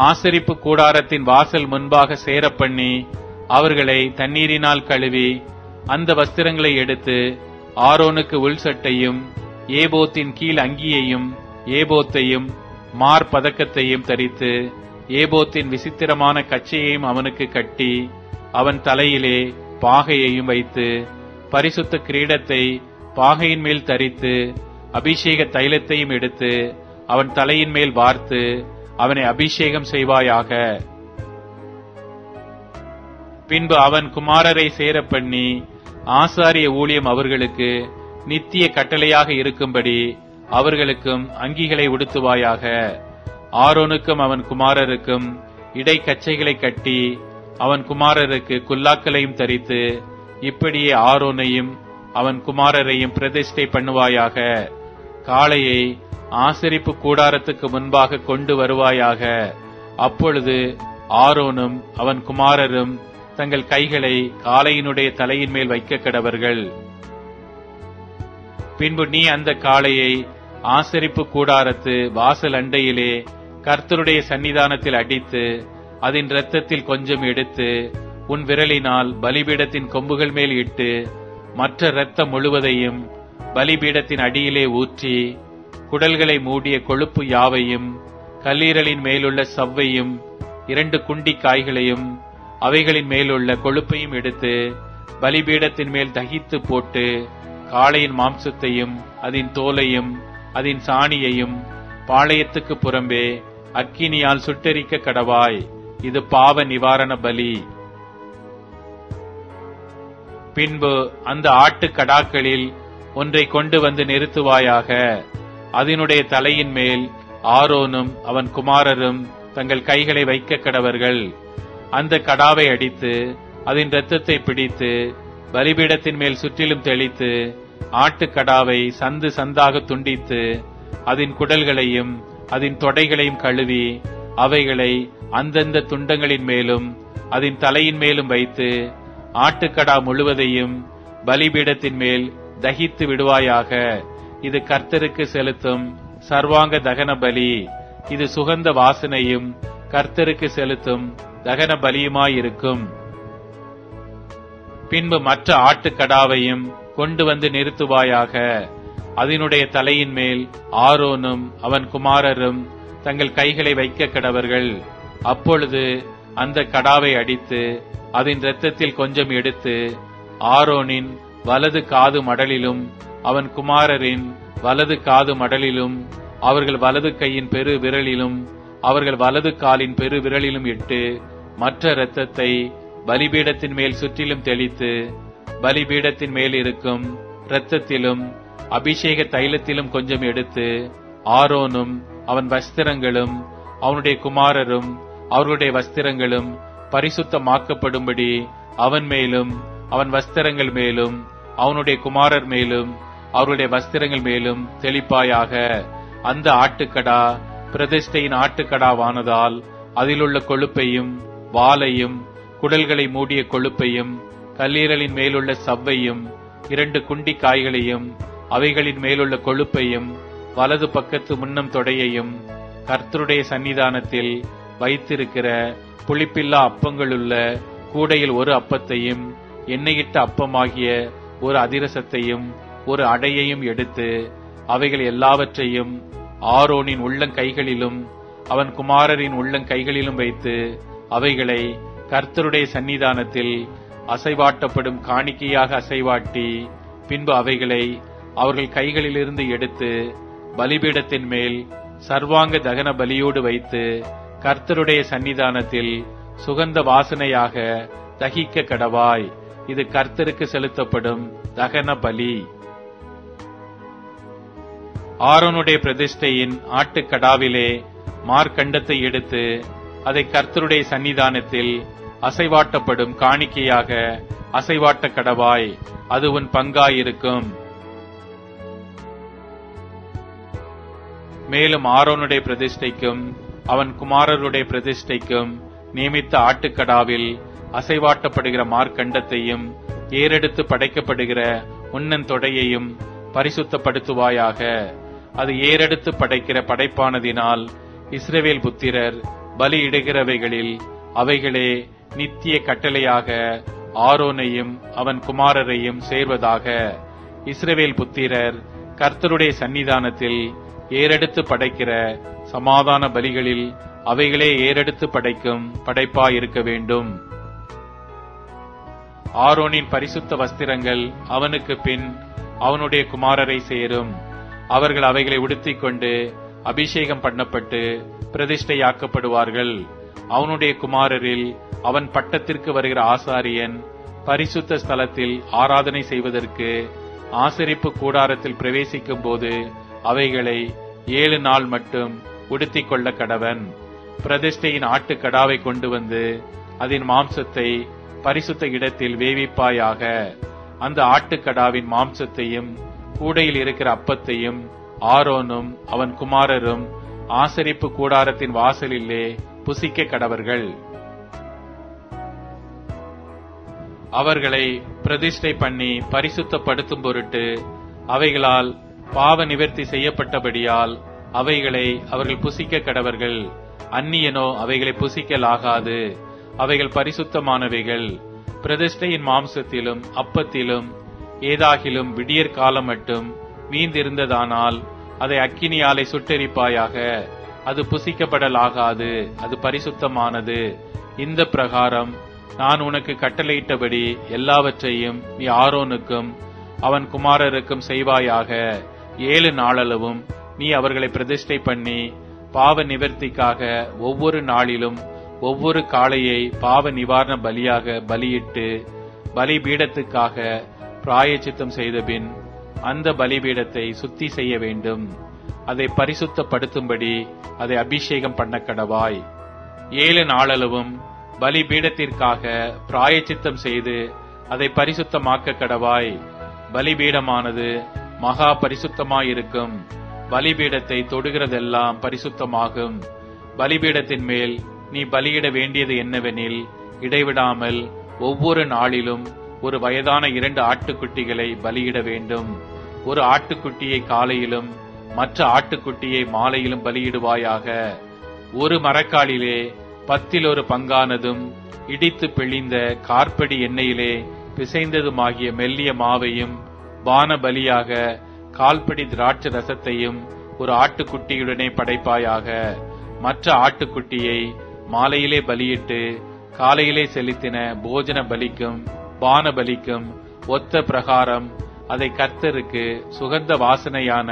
ஆசரிப்பு கூடாரத்தின் வாசல் முன்பாக சேரப்பண்ணி அவர்களை தண்ணீரினால் கழுவி அந்த வஸ்திரங்களை எடுத்து ஆரோனுக்கு உள் சட்டையும் ஏபோத்தின் கீழ் அங்கியையும் ஏபோத்தையும் மார்பதக்கத்தையும் தரித்து ஏபோத்தின் விசித்திரமான கச்சையையும் அவனுக்கு கட்டி அவன் தலையிலே பாகையையும் வைத்து பரிசுத்த கிரீடத்தை பாகையின் மேல் தரித்து அபிஷேக தைலத்தையும் எடுத்து அவன் தலையின் மேல் வார்த்து அவனை அபிஷேகம் செய்வாயாக. பின்பு அவன் குமாரரை சேர பண்ணி ஆசாரிய ஊழியம் அவர்களுக்கு நித்திய கட்டளையாக இருக்கும்படி அவர்களுக்கும் அங்கிகளை உடுத்துவாயாக. ஆரோனுக்கும் அவன் குமாரருக்கும் இடைக்கச்சைகளை கட்டி அவன் குமாரருக்கு குல்லாக்களையும் தரித்து இப்படியே ஆரோனையும் அவன் குமாரரையும் பிரதிஷ்டை பண்ணுவாயாக. காளையை ஆசரிப்பு கூடாரத்துக்கு முன்பாக கொண்டு வருவாயாக. அப்பொழுது ஆரோனும் அவன் குமாரரும் தங்கள் கைகளை காளையினுடைய தலையின் மேல் வைக்க கடவர்கள். பின்பு நீ அந்த காளையை ஆசரிப்பு கூடாரத்து வாசல் அண்டையிலே கர்த்தருடைய சன்னிதானத்தில் அடித்து அதன் இரத்தத்தில் கொஞ்சம் எடுத்து உன் விரலினால் பலிபீடத்தின் கொம்புகள் மேல் இட்டு மற்ற இரத்தம் முழுவதையும் பலிபீடத்தின் அடியிலே ஊற்றி குடல்களை மூடிய கொழுப்பு யாவையும் கல்லீரலின் மேலுள்ள சவ்வையும் 2 குண்டி காய்களையும் அவைகளின் மேலுள்ள கொழுப்பையும் எடுத்து பலிபீடத்தின் மேல் தகித்து போட்டு காளையின் மாம்சத்தையும் அதன் தோலையும் அதன் சாணியையும் பாளையத்துக்கு புறம்பே அக்கினியால் சுட்டெரிக்க கடவாய். இது பாவ நிவாரண பலி. பின்பு அந்த ஆட்டுக்கடாக்களில் ஒன்றை கொண்டு வந்து நிறுத்துவாயாக. அதனுடைய தலையின் மேல் ஆரோனும் அவன் குமாரரும் தங்கள் கைகளை வைக்க கடவர்கள். அந்த கடாவை அடித்து அதன் இரத்தத்தை பிடித்து பலிபீடத்தின் மேல் சுற்றிலும் தெளித்து ஆட்டுக்கடாவை சந்து சந்தாக துண்டித்து அதன் குடல்களையும் அதன் தொடைகளையும் கழுவி அவைகளை அந்தந்த துண்டங்களின் மேலும் அதன் தலையின் மேலும் வைத்து ஆட்டுக்கடா முழுவதையும் பலிபீடத்தின் மேல் தகித்து விடுவாயாக. இது கர்த்தருக்கு செலுத்தும் சர்வாங்க தகன பலி. இது சுகந்த வாசனையும் கர்த்தருக்கு செலுத்தும் தகன பலியுமாயிருக்கும். பின்பு மற்ற ஆட்டுக்கடாவையும் கொண்டு வந்து நிறுத்துவாயாக. அதனுடைய தலையின் மேல் ஆரோனும் அவன் குமாரரும் தங்கள் கைகளை வைக்க கடவர்கள். அப்பொழுது அந்த கடாவை அடித்து அதன் இரத்தத்தில் கொஞ்சம் எடுத்து ஆரோனின் வலது காது மடலிலும் அவன் குமாரரின் வலது காது மடலிலும் அவர்கள் வலது கையின் பெரு விரலிலும் அவர்கள் வலது காலின் பெரு விரலிலும் இட்டு மற்ற இரத்தத்தை பலிபீடத்தின் மேல் சுற்றிலும் தெளித்து பலிபீடத்தின் மேல் இருக்கும் இரத்தத்திலும் அபிஷேக தைலத்திலும் கொஞ்சம் எடுத்து ஆரோனும் அவன் வஸ்திரங்களும் அவனுடைய குமாரரும் அவர்களுடைய வஸ்திரங்களும் பரிசுத்தமாக்கப்படும்படி அவன் மேலும் அவன் வஸ்திரங்கள் மேலும் அவனுடைய குமாரர் மேலும் அவருடைய வஸ்திரங்கள் மேலும் தெளிப்பாயாக. அந்த ஆட்டுக்கடா பிரதிஷ்டையின் ஆட்டுக்கடாவானதால் அதிலுள்ள கொழுப்பையும் வாலையும் குடல்களை மூடிய கொழுப்பையும் கல்லீரலின் மேலுள்ள சவ்வையும் 2 குண்டி காய்களையும் அவைகளின் மேலுள்ள கொழுப்பையும் வலது பக்கத்து முன்னம் தொடையையும் கர்த்தருடைய சன்னிதானத்தில் வைத்திருக்கிற புளிப்பில்லா அப்பங்களுள்ள கூடையில் ஒரு அப்பத்தையும் எண்ணெயிட்ட அப்பமாகிய ஒரு அதிரசத்தையும் ஒரு அடையையும் எடுத்து அவைகள் எல்லாவற்றையும் ஆரோனின் உள்ளங்கைகளிலும் அவன் குமாரரின் உள்ளங்கைகளிலும் வைத்து அவைகளை கர்த்தருடைய சன்னிதானத்தில் அசைவாட்டப்படும் காணிக்கையாக அசைவாட்டி பின்பு அவைகளை அவர்கள் கைகளிலிருந்து எடுத்து பலிபீடத்தின் மேல் சர்வாங்க தகன பலியோடு வைத்து கர்த்தருடைய சன்னிதானத்தில் சுகந்த வாசனையாக தகிக்க கடவாய். இது கர்த்தருக்கு செலுத்தப்படும் தகன பலி. ஆரோனுடைய பிரதிஷ்டையின் ஆட்டுக்கடாவிலே மார்க்கண்டத்தை எடுத்து அதை கர்த்தருடைய சன்னிதானத்தில் அசைவாட்டப்படும் காணிக்கையாக அசைவாட்ட கடவாய். அது உன் பங்காயிருக்கும். மேலும் ஆரோனுடைய பிரதிஷ்டைக்கும் அவன் குமாரருடைய பிரதிஷ்டைக்கும் நியமித்த ஆட்டுக்கடாவில் அசைவாட்டப்படுகிற மார்க்கண்டத்தையும் ஏறெடுத்து படைக்கப்படுகிற உன்னன் தொடையையும் பரிசுத்தப்படுத்துவாயாக. அது ஏறெடுத்து படைக்கிற படைப்பானதினால் இஸ்ரவேல் புத்திரர் பலியிடுகிறவைகளில் அவைகளே நித்திய கட்டளையாக ஆரோனையும் அவன் குமாரரையும் சேர்வதாக. இஸ்ரவேல் புத்திரர் கர்த்தருடைய சன்னிதானத்தில் ஏறெடுத்து படைக்கிற சமாதான பலிகளில் அவைகளே ஏறெடுத்து படைக்கும் படைப்பாயிருக்க வேண்டும். ஆரோனின் பரிசுத்த வஸ்திரங்கள் அவனுக்கு பின் அவனுடைய குமாரரை சேரும். அவர்கள் அவைகளை உடுத்திக் கொண்டு அபிஷேகம் பண்ணப்பட்டு பிரதிஷ்டையாக்கப்படுவார்கள். அவனுடைய குமாரரில் அவன் பட்டத்திற்கு வருகிற ஆசாரியன் பரிசுத்த ஸ்தலத்தில் ஆராதனை செய்வதற்கு ஆசரிப்பு கூடாரத்தில் பிரவேசிக்கும் போது அவைகளை 7 நாள் மட்டும் உடுத்திக் கொள்ள கடவன். பிரதிஷ்டையின் ஆட்டுக்கடாவை கொண்டு வந்து அதன் மாம்சத்தை பரிசுத்த இடத்தில் வேவிப்பாயாக. அந்த ஆட்டுக்கடாவின் மாம்சத்தையும் கூடையில் இருக்கிற அப்பத்தையும் ஆரோனும் அவன் குமாரரும் ஆசரிப்பு கூடாரத்தின் வாசலிலே புசிக்க கடவர்கள். அவர்களை பிரதிஷ்டை பண்ணி பரிசுத்தப்படுத்தும் பொருட்டு அவைகளால் பாவ நிவர்த்தி செய்யப்பட்டபடியால் அவைகளை அவர்கள் புசிக்க கடவர்கள். அந்நியனோ அவைகளை புசிக்கலாகாது. அவைகள் பரிசுத்தமானவைகள். பிரதிஷ்டையின் மாம்சத்திலும் அப்பத்திலும் ஏதாகிலும் விடியற் காலம் மட்டும் மீந்திருந்ததானால் அதை அக்கினியாலை சுட்டெரிப்பாயாக. அது புசிக்கப்படலாகாது. அது பரிசுத்தமானது. இந்த பிரகாரம் நான் உனக்கு கட்டளையிட்டபடி எல்லாவற்றையும் நீ ஆரோனுக்கும் அவன் குமாரருக்கும் செய்வாயாக. 7 நாளளவும் நீ அவர்களை பிரதிஷ்டை பண்ணி பாவ நிவர்த்திக்காக ஒவ்வொரு நாளிலும் ஒவ்வொரு காளையை பாவ நிவாரண பலியாக பலியிட்டு பலிபீடத்துக்காக பிராயச்சித்தம் செய்தபின் அந்த பலிபீடத்தை சுத்தி செய்ய வேண்டும். அதை பரிசுத்தப்படுத்தும்படி அதை அபிஷேகம் பண்ண கடவாய். 7 நாளளவும் பலிபீடத்திற்காக பிராயச்சித்தம் செய்து அதை பரிசுத்தமாக்க கடவாய். பலிபீடமானது மகா பரிசுத்தமாயிருக்கும். பலிபீடத்தை தொடுகிறதெல்லாம் பரிசுத்தமாகும். பலிபீடத்தின் மேல் நீ பலியிட வேண்டியது என்னவெனில், இடைவிடாமல் ஒவ்வொரு நாளிலும் ஒரு வயதான 2 ஆட்டுக்குட்டிகளை பலியிட வேண்டும். ஒரு ஆட்டுக்குட்டியை காலையிலும் மற்ற ஆட்டுக்குட்டியை மாலையிலும் பலியிடுவாயாக. ஒரு மரக்காலிலே 10 பங்கானதும் இடித்து பிழிந்த கார்படி எண்ணெயிலே பிசைந்ததுமாகிய மெல்லிய மாவையும் பான பலியாக 1/4 படி திராட்சை ரசத்தையும் ஒரு ஆட்டுக்குட்டியுடனே படைப்பாயாக. மற்ற ஆட்டுக்குட்டியை மாலையிலே பலியிட்டு காலையிலே செலுத்தின போஜன பலிக்கும் பான பலிக்கும் ஒத்த பிரகாரம் அதை கர்த்தருக்கு சுகந்த வாசனையான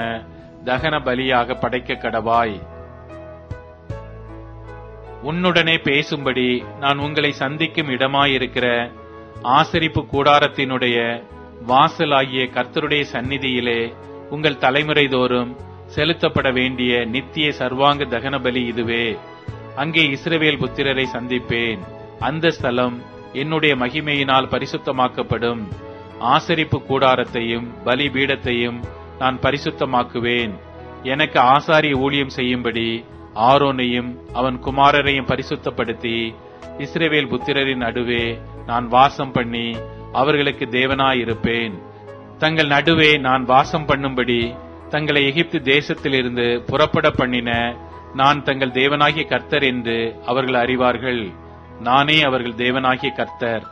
தகன பலியாக படைக்க கடவாய். உன்னுடனே பேசும்படி நான் உங்களை சந்திக்கும் இடமாயிருக்கிற ஆசரிப்பு கூடாரத்தினுடைய வாசலாகிய கர்த்தருடைய சந்நிதியிலே உங்கள் தலைமுறை தோறும் செலுத்தப்பட வேண்டிய நித்திய சர்வாங்க தகன பலி இதுவே. அங்கே இஸ்ரவேல் புத்திரரை சந்திப்பேன். அந்த ஸ்தலம் என்னுடைய மகிமையினால் பரிசுத்தமாக்கப்படும். ஆசரிப்பு கூடாரத்தையும் பலி பீடத்தையும் நான் பரிசுத்தமாக்குவேன். எனக்கு ஆசாரிய ஊழியம் செய்யும்படி ஆரோனையும் அவன் குமாரரையும் பரிசுத்தப்படுத்தி இஸ்ரவேல் புத்திரரின் நடுவே நான் வாசம் பண்ணி அவர்களுக்கு தேவனாயிருப்பேன். தங்கள் நடுவே நான் வாசம் பண்ணும்படி தங்களை எகிப்து தேசத்திலிருந்து புறப்பட பண்ணின நான் தங்கள் தேவனாகிய கர்த்தர் என்று அவர்கள் அறிவார்கள். நானே அவர்கள் தேவனாகிய கர்த்தர்.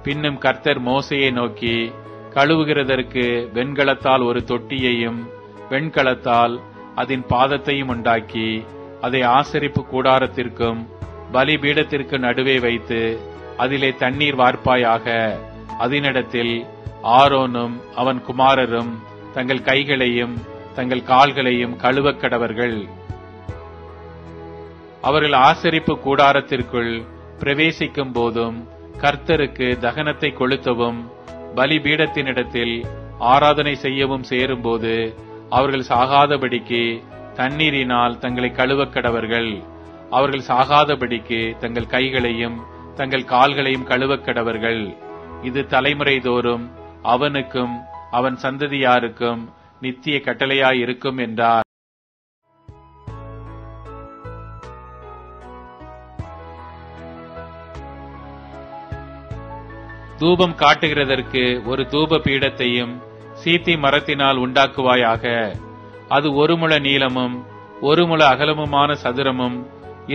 பின்னும் கர்த்தர் மோசேயை நோக்கி, கழுவுகிறதற்கு வெண்கலத்தால் ஒரு தொட்டியையும் வெண்கலத்தால் அதன் பாதத்தையும் உண்டாக்கி அதை ஆசரிப்பு கூடாரத்திற்கும் பலிபீடத்திற்கு நடுவே வைத்து அதிலே தண்ணீர் வார்ப்பாயாக. அதனிடத்தில் ஆரோனும் அவன் குமாரரும் தங்கள் கைகளையும் தங்கள் கால்களையும் கழுவக் கடவர்கள். அவர்கள் ஆசரிப்பு கூடாரத்திற்குள் பிரவேசிக்கும் போதும் கர்த்தருக்கு தகனத்தை கொளுத்தவும் பலிபீடத்தினிடத்தில் ஆராதனை செய்யவும் சேரும்போது அவர்கள் சாகாதபடிக்கு தண்ணீரினால் தங்களை கழுவக் கடவர்கள். அவர்கள் சாகாதபடிக்கு தங்கள் கைகளையும் தங்கள் கால்களையும் கழுவக் கடவர்கள். இது தலைமுறை தோறும் அவனுக்கும் அவன் சந்ததியாருக்கும் நித்திய கட்டளையாயிருக்கும் என்றார். தூபம் காட்டுகிறதற்கு ஒரு தூப பீடத்தையும் சீத்தி மரத்தினால் உண்டாக்குவாயாக. அது 1 முழ நீளமும் 1 முழ அகலமுமான சதுரமும்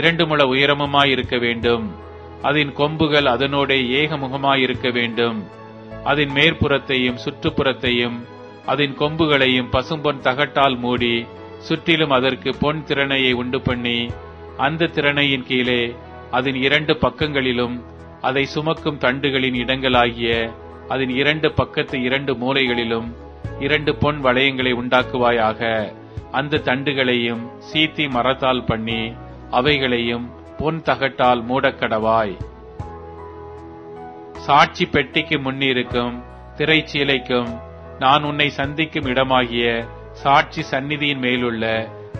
2 முழ உயரமுமாயிருக்க வேண்டும். அதன் கொம்புகள் அதனோட ஏகமுகமாயிருக்க வேண்டும். அதன் மேற்புறத்தையும் சுற்றுப்புறத்தையும் அதன் கொம்புகளையும் பசும்பொன் தகட்டால் மூடி சுற்றிலும் அதற்கு பொன் திறனையை உண்டு பண்ணி அந்த திறனையின் கீழே அதன் 2 பக்கங்களிலும் அதை சுமக்கும் தண்டுகளின் இடங்களாகிய அதன் 2 பக்கத்து 2 மூலைகளிலும் 2 பொன் வளையங்களை உண்டாக்குவாயாக. அந்த தண்டுகளையும் சீத்தி மரத்தால் பண்ணி அவைகளையும் பொன் தகட்டால் மூடக்கடவாய். சாட்சி பெட்டிக்கு முன்னிருக்கும் திரைச்சீலைக்கும் நான் உன்னை சந்திக்கும் இடமாகிய சாட்சி சந்நிதியின் மேலுள்ள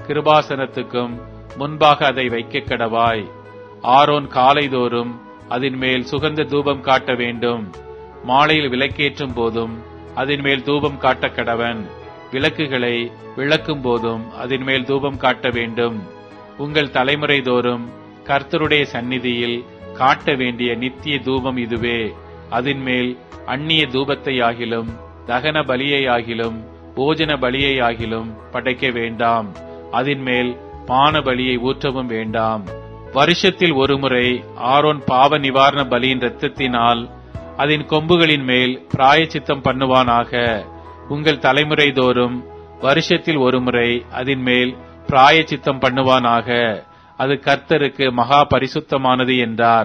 கிருபாசனத்துக்கும் முன்பாக அதை வைக்க கடவாய். ஆரோன் காலைதோறும் அதன் மேல் சுகந்த தூபம் காட்ட வேண்டும். மாலையில் விளக்கேற்றும் போதும் அதன் மேல் தூபம் காட்ட கடவன். விளக்குகளை விளக்கும் போதும் அதன் மேல் தூபம் காட்ட வேண்டும். உங்கள் தலைமுறை தோறும் கர்த்தருடைய சந்நிதியில் காட்ட வேண்டிய நித்திய தூபம் இதுவே. அதன் மேல் அந்நிய தூபத்தை ஆகிலும் தகன பலியை ஆகிலும் போஜன பலியை ஆகிலும் படைக்க வேண்டாம். அதன் மேல் பான பலியை ஊற்றவும் வேண்டாம். வருஷத்தில் ஒருமுறை ஆரோன் பாவ நிவாரண பலியின் இரத்தத்தினால் அதன் கொம்புகளின் மேல் பிராயச்சித்தம் பண்ணுவானாக. உங்கள் தலைமுறை தோறும் வருஷத்தில் ஒருமுறை அதன் மேல் பிராயச்சித்தம் பண்ணுவானாக. அது கர்த்தருக்கு மகா பரிசுத்தமானது என்றார்.